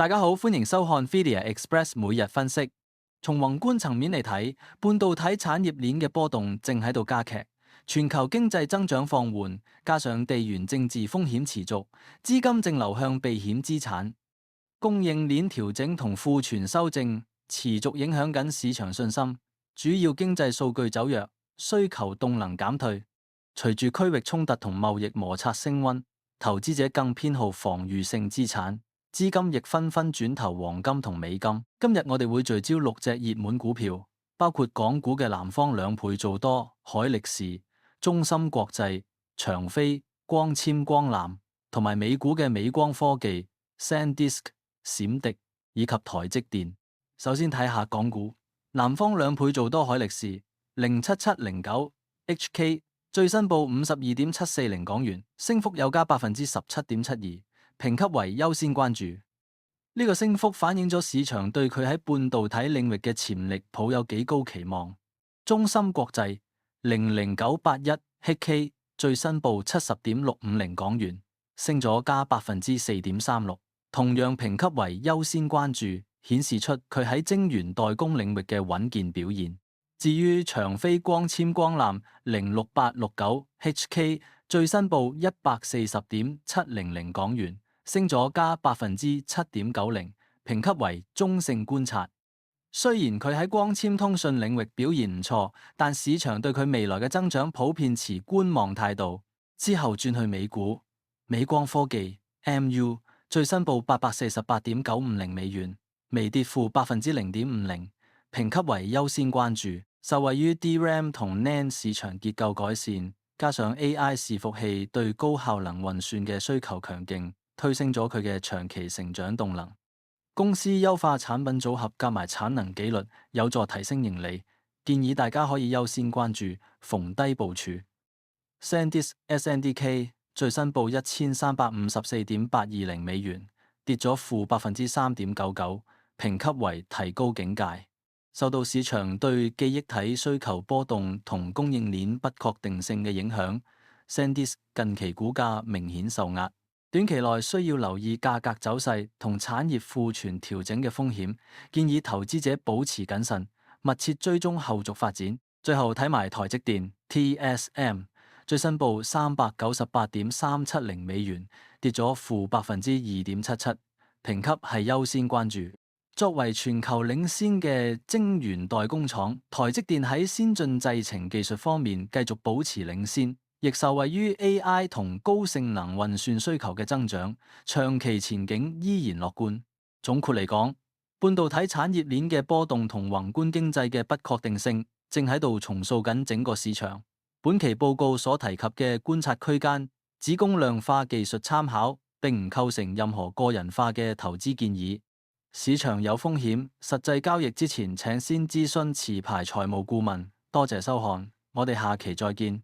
大家好，歡迎收看 Media Express 每日分析。從宏觀層面嚟睇，半導體產業鏈嘅波動正喺度加劇，全球經濟增長放緩，加上地緣政治風險持續，資金正流向避險資產。供應鏈調整同庫存修正持續影響緊市場信心，主要經濟數據走弱，需求動能減退。隨住區域衝突同貿易摩擦升溫，投資者更偏好防禦性資產。資金亦紛紛轉投黃金同美金。今日我哋會聚焦6隻熱門股票，包括港股嘅南方2倍做多、海力士、中芯國際、長飛、光纖光纜，同埋美股嘅美光科技、SanDisk、閃迪以及台積電。首先睇下港股，南方2倍做多海力士07709 HK 最新報52.740港元，升幅有加17.72%。評級為優先關注，呢個升幅反映咗市場對佢喺半導體領域嘅潛力抱有幾高期望。中芯國際00981 HK 最新報70.650港元，升咗加4.36%，同樣評級為優先關注，顯示出佢喺晶圓代工領域嘅穩健表現。至於長飛光纖光纜06869 HK 最新報140.700港元，升咗加7.90%，評級為中性觀察。雖然佢喺光纖通訊領域表現唔錯，但市場對佢未來嘅增長普遍持觀望態度。之後轉去美股，美光科技 MU 最新報848.950美元，微跌負0.50%，評級為優先關注。受惠於 DRAM 同 NAND 市場結構改善，加上 AI 伺服器對高效能運算嘅需求強勁，推升咗佢嘅長期成長動能。公司優化產品組合加埋產能紀律，有助提升盈利。建議大家可以優先關注，逢低部署。SanDisk SNDK 最新報1354.820美元，跌咗負3.99%，評級為提高警戒。受到市場對記憶體需求波動同供應鏈不確定性嘅影響，SanDisk近期股價明顯受壓，短期內需要留意價格走勢同產業庫存調整嘅風險，建議投資者保持謹慎，密切追蹤後續發展。最後睇埋台積電 TSM 最新報398.370美元，跌咗負2.77%，評級係優先關注。作為全球領先嘅晶圓代工廠，台積電喺先進製程技術方面繼續保持領先，亦受惠於 AI 同高性能運算需求嘅增長，長期前景依然樂觀。總括嚟講，半導體產業鏈嘅波動同宏觀經濟嘅不確定性，正喺度重塑緊整個市場。本期報告所提及嘅觀察區間，只供量化技術參考，並唔構成任何個人化嘅投資建議。市場有風險，實際交易之前請先諮詢持牌財務顧問。多謝收看，我哋下期再見。